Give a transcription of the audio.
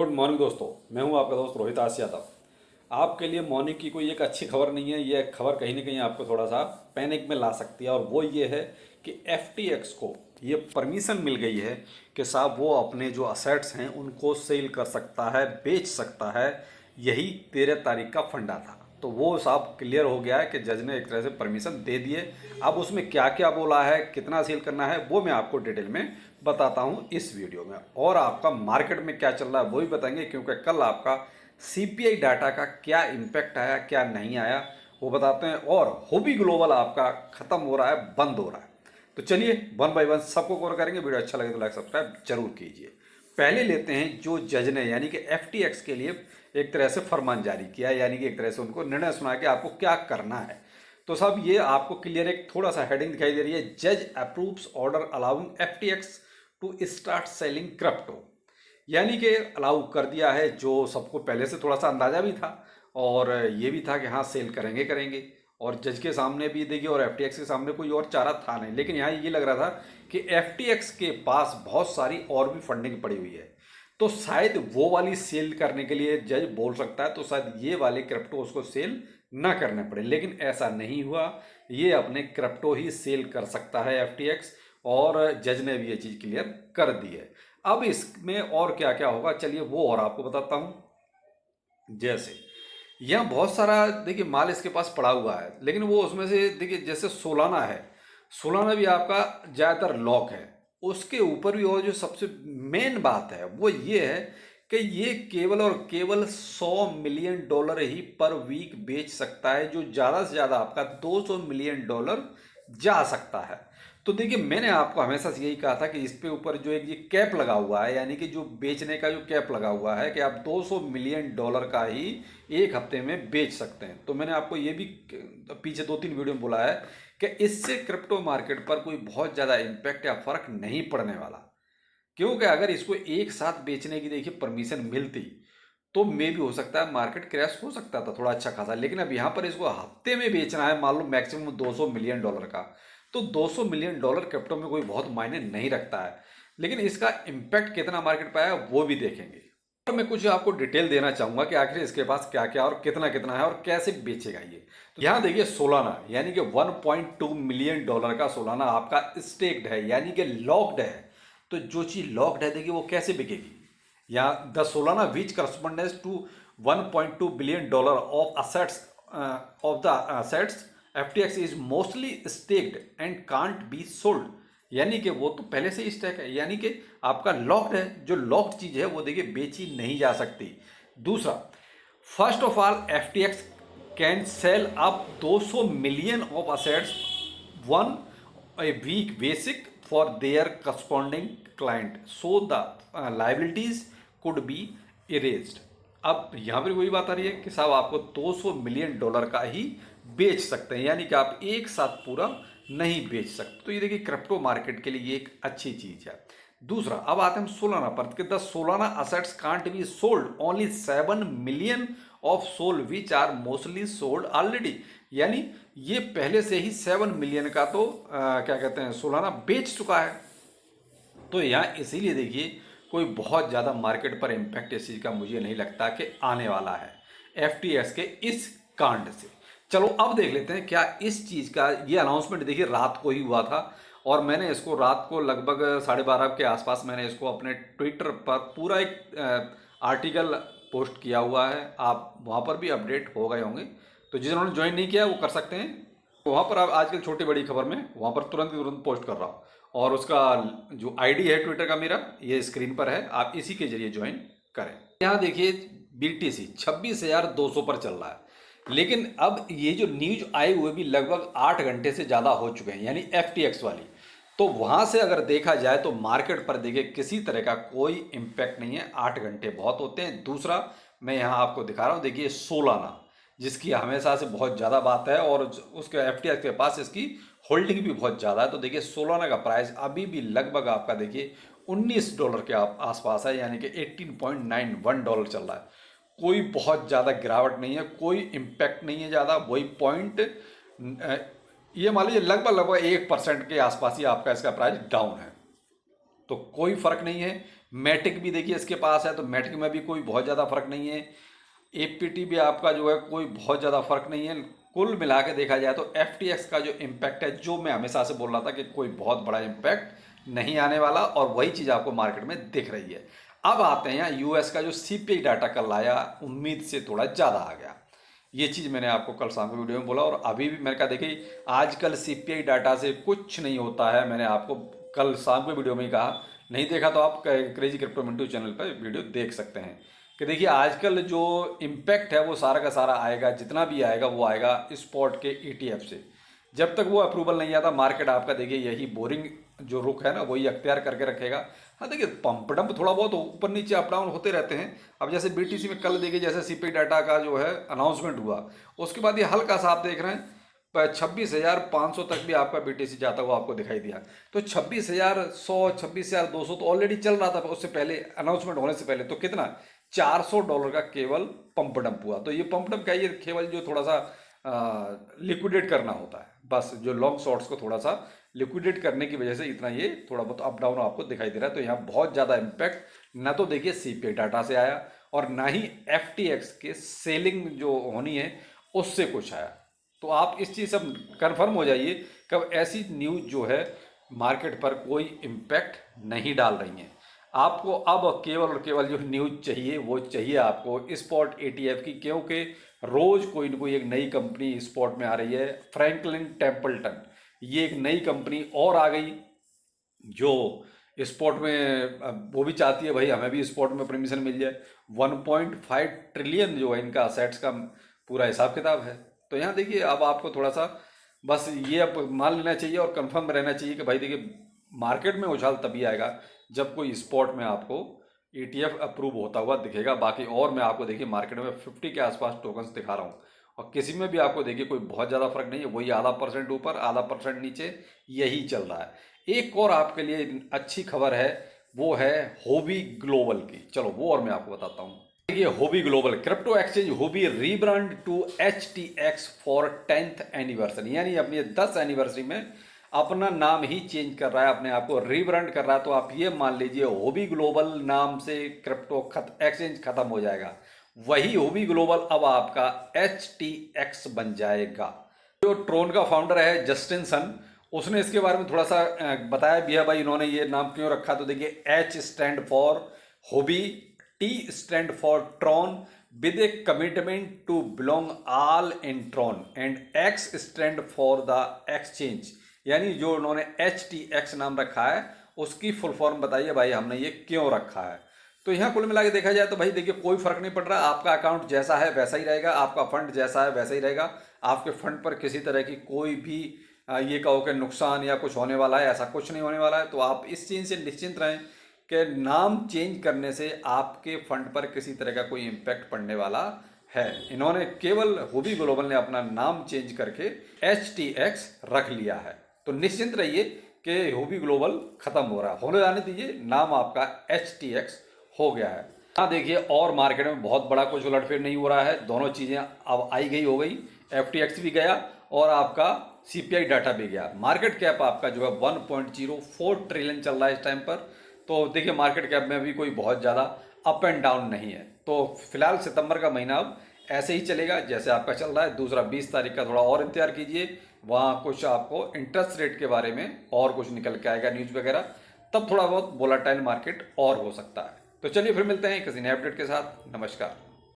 Good morning दोस्तों, मैं हूं आपका दोस्त रोहित आस यादव। आपके लिए मॉर्निंग की कोई एक अच्छी खबर नहीं है। यह खबर कहीं ना कहीं आपको थोड़ा सा पैनिक में ला सकती है, और वो ये है कि FTX को ये परमिशन मिल गई है कि साहब वो अपने जो असेट्स हैं उनको सेल कर सकता है, बेच सकता है। यही 13 तारीख का फंडा था, तो वो साहब क्लियर हो गया है कि जज ने एक तरह से परमिशन दे दिए। अब उसमें क्या क्या बोला है, कितना सेल करना है, वो मैं आपको डिटेल में बताता हूँ इस वीडियो में। और आपका मार्केट में क्या चल रहा है वो भी बताएंगे, क्योंकि कल आपका CPI डाटा का क्या इम्पैक्ट आया, क्या नहीं आया, वो बताते हैं। और हॉबी ग्लोबल आपका खत्म हो रहा है, बंद हो रहा है। तो चलिए वन बाय वन सबको कवर करेंगे। वीडियो अच्छा लगे तो लाइक सब्सक्राइब जरूर कीजिए। पहले लेते हैं जो जज ने यानी कि FTX के लिए एक तरह से फरमान जारी किया, यानी कि एक तरह से उनको निर्णय सुना कि आपको क्या करना है। तो साहब ये आपको क्लियर एक थोड़ा सा हेडिंग दिखाई दे रही है, जज approves order allowing FTX to start selling crypto. यानी कि अलाउ कर दिया है, जो सबको पहले से थोड़ा सा अंदाजा भी था और ये भी था कि हाँ सेल करेंगे करेंगे। और जज के सामने भी देखिए और FTX के सामने कोई और चारा था नहीं, लेकिन यहाँ ये लग रहा था कि FTX के पास बहुत सारी और भी फंडिंग पड़ी हुई है, तो शायद वो वाली सेल करने के लिए जज बोल सकता है, तो शायद ये वाले क्रिप्टो उसको सेल ना करने पड़े। लेकिन ऐसा नहीं हुआ, ये अपने क्रिप्टो ही सेल कर सकता है FTX, और जज ने भी ये चीज़ क्लियर कर दी है। अब इसमें और क्या क्या होगा चलिए वो और आपको बताता हूँ। जैसे यहाँ बहुत सारा देखिए माल इसके पास पड़ा हुआ है, लेकिन वो उसमें से देखिए जैसे सोलाना है, सोलाना भी आपका ज़्यादातर लॉक है। उसके ऊपर भी और जो सबसे मेन बात है वो ये है कि ये केवल और केवल $100 मिलियन ही पर वीक बेच सकता है, जो ज़्यादा से ज़्यादा आपका $200 मिलियन जा सकता है। तो देखिए मैंने आपको हमेशा से यही कहा था कि इस पे ऊपर जो एक ये कैप लगा हुआ है, यानी कि जो बेचने का जो कैप लगा हुआ है कि आप $200 मिलियन का ही एक हफ्ते में बेच सकते हैं। तो मैंने आपको ये भी पीछे 2-3 वीडियो में बोला है कि इससे क्रिप्टो मार्केट पर कोई बहुत ज़्यादा इम्पैक्ट या फर्क नहीं पड़ने वाला, क्योंकि अगर इसको एक साथ बेचने की देखिए परमिशन मिलती तो मे भी हो सकता है मार्केट क्रैश हो सकता था थोड़ा अच्छा खासा। लेकिन अब यहाँ पर इसको हफ्ते में बेचना है, मान लो मैक्सिमम $200 मिलियन का, तो $200 मिलियन क्रिप्टो में कोई बहुत मायने नहीं रखता है। लेकिन इसका इम्पैक्ट कितना मार्केट पर आया वो भी देखेंगे। और मैं कुछ आपको डिटेल देना चाहूंगा कि आखिर इसके पास क्या क्या और कितना कितना है और कैसे बेचेगा ये। तो यहाँ देखिए सोलाना यानी कि $1.2 मिलियन का सोलाना आपका स्टेक्ड है, यानी कि लॉक्ड है। तो जो चीज़ लॉक्ड है देखिए वो कैसे बिकेगी। यहाँ the Solana which correspondence to $1.2 billion of assets of the assets FTX is mostly staked and can't be sold. यानी कि वो तो पहले से ही स्टैक है, यानी कि आपका लॉक्ड है। जो लॉक्ड चीज़ है वो देखिए बेची नहीं जा सकती। दूसरा, first of all FTX can sell up 200 million of assets one a week basic for their corresponding client, so the liabilities could be erased। अब यहाँ पर वही बात आ रही है कि साहब आपको $200 मिलियन का ही बेच सकते हैं, यानी कि आप एक साथ पूरा नहीं बेच सकते। तो ये देखिए क्रिप्टो मार्केट के लिए ये एक अच्छी चीज़ है। दूसरा, अब आते हैं सोलाना पर कि the Solana assets can't be sold, only 7 million of SOL which are mostly sold already. यानी ये पहले से ही 7 मिलियन का तो क्या कहते हैं सोलाना बेच चुका है। तो यहाँ इसीलिए देखिए कोई बहुत ज़्यादा मार्केट पर इम्पैक्ट इस चीज़ का मुझे नहीं लगता कि आने वाला है FTX के इस कांड से। चलो अब देख लेते हैं क्या इस चीज़ का ये अनाउंसमेंट देखिए रात को ही हुआ था, और मैंने इसको रात को लगभग 12:30 के आसपास मैंने इसको अपने ट्विटर पर पूरा एक आर्टिकल पोस्ट किया हुआ है। आप वहाँ पर भी अपडेट हो गए होंगे, तो जिन्होंने ज्वाइन नहीं किया वो कर सकते हैं। वहाँ पर आप आजकल छोटी बड़ी खबर में वहाँ पर तुरंत तुरंत पोस्ट कर रहा हूँ, और उसका जो ID है ट्विटर का मेरा ये स्क्रीन पर है, आप इसी के जरिए ज्वाइन करें। यहाँ देखिए BTC 26,200 पर चल रहा है, लेकिन अब ये जो न्यूज आए हुए भी लगभग 8 घंटे से ज़्यादा हो चुके हैं, यानी FTX वाली। तो वहाँ से अगर देखा जाए तो मार्केट पर देखिए किसी तरह का कोई इम्पैक्ट नहीं है, 8 घंटे बहुत होते हैं। दूसरा, मैं यहाँ आपको दिखा रहा हूँ, देखिए सोलाना जिसकी हमेशा से बहुत ज़्यादा बात है, और उसके FTX के पास इसकी होल्डिंग भी बहुत ज़्यादा है। तो देखिए सोलाना का प्राइस अभी भी लगभग आपका देखिए $19 के आसपास है, यानी कि $18.91 चल रहा है। कोई बहुत ज़्यादा गिरावट नहीं है, कोई इम्पैक्ट नहीं है ज़्यादा। वही पॉइंट ये मान लीजिए लगभग 1% के आसपास ही आपका इसका प्राइस डाउन है, तो कोई फर्क नहीं है। मैटिक भी देखिए इसके पास है, तो मैटिक में भी कोई बहुत ज़्यादा फर्क नहीं है। एपीटी भी आपका जो है कोई बहुत ज़्यादा फर्क नहीं है। कुल मिला के देखा जाए तो एफटीएक्स का जो इम्पैक्ट है, जो मैं हमेशा से बोल रहा था कि कोई बहुत बड़ा इम्पैक्ट नहीं आने वाला, और वही चीज़ आपको मार्केट में दिख रही है। अब आते हैं यहाँ यूएस का जो सीपीआई डाटा कल आया, उम्मीद से थोड़ा ज़्यादा आ गया। ये चीज़ मैंने आपको कल शाम को वीडियो में बोला, और अभी भी मैंने कहा देखिए आजकल सीपीआई डाटा से कुछ नहीं होता है। मैंने आपको कल शाम को वीडियो में ही कहा, नहीं देखा तो आप क्रेजी क्रिप्टो मिंटू चैनल पर वीडियो देख सकते हैं कि देखिए आजकल जो इम्पैक्ट है वो सारा का सारा आएगा, जितना भी आएगा वो आएगा स्पॉट के ईटीएफ से। जब तक वो अप्रूवल नहीं आता, मार्केट आपका देखिए यही बोरिंग जो रुख है ना वही अख्तियार करके रखेगा। हाँ देखिए पंप डंप थोड़ा बहुत ऊपर नीचे अप डाउन होते रहते हैं। अब जैसे बीटीसी में कल देखिए जैसे सीपीआई डाटा का जो है अनाउंसमेंट हुआ, उसके बाद ये हल्का सा आप देख रहे हैं 26,500 तक भी आपका बीटीसी जाता हुआ आपको दिखाई दिया। तो 26,100 26,200 तो ऑलरेडी चल रहा था उससे पहले, अनाउंसमेंट होने से पहले। तो कितना $400 का केवल पंप डंप हुआ। तो ये पंप डंप क्या, ये केवल जो थोड़ा सा लिक्विडेट करना होता है, बस जो लॉन्ग शॉर्ट्स को थोड़ा सा लिक्विडेट करने की वजह से इतना ये थोड़ा बहुत अप डाउन आपको दिखाई दे रहा है। तो यहाँ बहुत ज़्यादा इम्पैक्ट ना तो देखिए सीपीआई डाटा से आया, और ना ही एफटीएक्स के सेलिंग जो होनी है उससे कुछ आया। तो आप इस चीज़ से कन्फर्म हो जाइए कब ऐसी न्यूज़ जो है मार्केट पर कोई इम्पैक्ट नहीं डाल रही हैं। आपको अब केवल और केवल जो न्यूज़ चाहिए वो चाहिए आपको स्पॉट एटीएफ की, क्योंकि रोज़ कोई ना कोई एक नई कंपनी स्पॉट में आ रही है। फ्रैंकलिन टेम्पल्टन, ये एक नई कंपनी और आ गई जो स्पॉट में वो भी चाहती है भाई हमें भी स्पॉट में परमिशन मिल जाए। 1.5 ट्रिलियन जो है इनका असेट्स का पूरा हिसाब किताब है। तो यहाँ देखिए अब आपको थोड़ा सा बस ये अब मान लेना चाहिए और कंफर्म रहना चाहिए कि भाई देखिए मार्केट में उछाल तभी आएगा जब कोई स्पॉट में आपको ईटीएफ अप्रूव होता हुआ दिखेगा। बाकी और मैं आपको देखिए मार्केट में 50 के आसपास टोकन्स दिखा रहा हूँ, और किसी में भी आपको देखिए कोई बहुत ज़्यादा फर्क नहीं है, वही ½ % ऊपर ½ % नीचे यही चल रहा है। एक और आपके लिए अच्छी खबर है, वो है होबी ग्लोबल की। चलो वो और मैं आपको बताता हूँ। देखिए Huobi global crypto exchange Huobi rebrand to HTX for 10th anniversary, यानी अपनी 10 एनिवर्सरी में अपना नाम ही चेंज कर रहा है, अपने आप को रीब्रांड कर रहा है। तो आप ये मान लीजिए होबी ग्लोबल नाम से क्रिप्टो एक्सचेंज खत्म हो जाएगा, वही होबी ग्लोबल अब आपका HTX बन जाएगा। जो ट्रोन का फाउंडर है जस्टिन सन, उसने इसके बारे में थोड़ा सा बताया भी है भाई इन्होंने ये नाम क्यों रखा। तो देखिए H stand for hobby, T stand for Tron with a commitment to belong all in Tron, and X stand for the exchange, यानी जो उन्होंने HTX नाम रखा है उसकी फुल फॉर्म बताइए भाई हमने ये क्यों रखा है। तो यहाँ कुल मिला के देखा जाए तो भाई देखिए कोई फर्क नहीं पड़ रहा, आपका अकाउंट जैसा है वैसा ही रहेगा, आपका फंड जैसा है वैसा ही रहेगा। आपके फंड पर किसी तरह की कोई भी ये कहो कि नुकसान या कुछ होने वाला है, ऐसा कुछ नहीं होने वाला है। तो आप इस चीज़ से निश्चिंत रहें कि नाम चेंज करने से आपके फंड पर किसी तरह का कोई इम्पैक्ट पड़ने वाला है। इन्होंने केवल होबी ग्लोबल ने अपना नाम चेंज करके HTX रख लिया है। तो निश्चिंत रहिए कि होबी ग्लोबल खत्म हो रहा है, होने जाने दीजिए, नाम आपका HTX हो गया है। हाँ देखिए और मार्केट में बहुत बड़ा कुछ उलटफेर नहीं हो रहा है, दोनों चीज़ें अब आई गई हो गई। FTX भी गया और आपका CPI डाटा भी गया। मार्केट कैप आपका जो है 1.04 ट्रिलियन चल रहा है इस टाइम पर। तो देखिए मार्केट कैप में भी कोई बहुत ज़्यादा अप एंड डाउन नहीं है। तो फिलहाल सितंबर का महीना अब ऐसे ही चलेगा जैसे आपका चल रहा है। दूसरा 20 तारीख का थोड़ा और इंतजार कीजिए, वहाँ कुछ आपको इंटरेस्ट रेट के बारे में और कुछ निकल के आएगा न्यूज़ वगैरह, तब थोड़ा बहुत वोलेटाइल मार्केट और हो सकता है। तो चलिए फिर मिलते हैं किसी नए अपडेट के साथ। नमस्कार।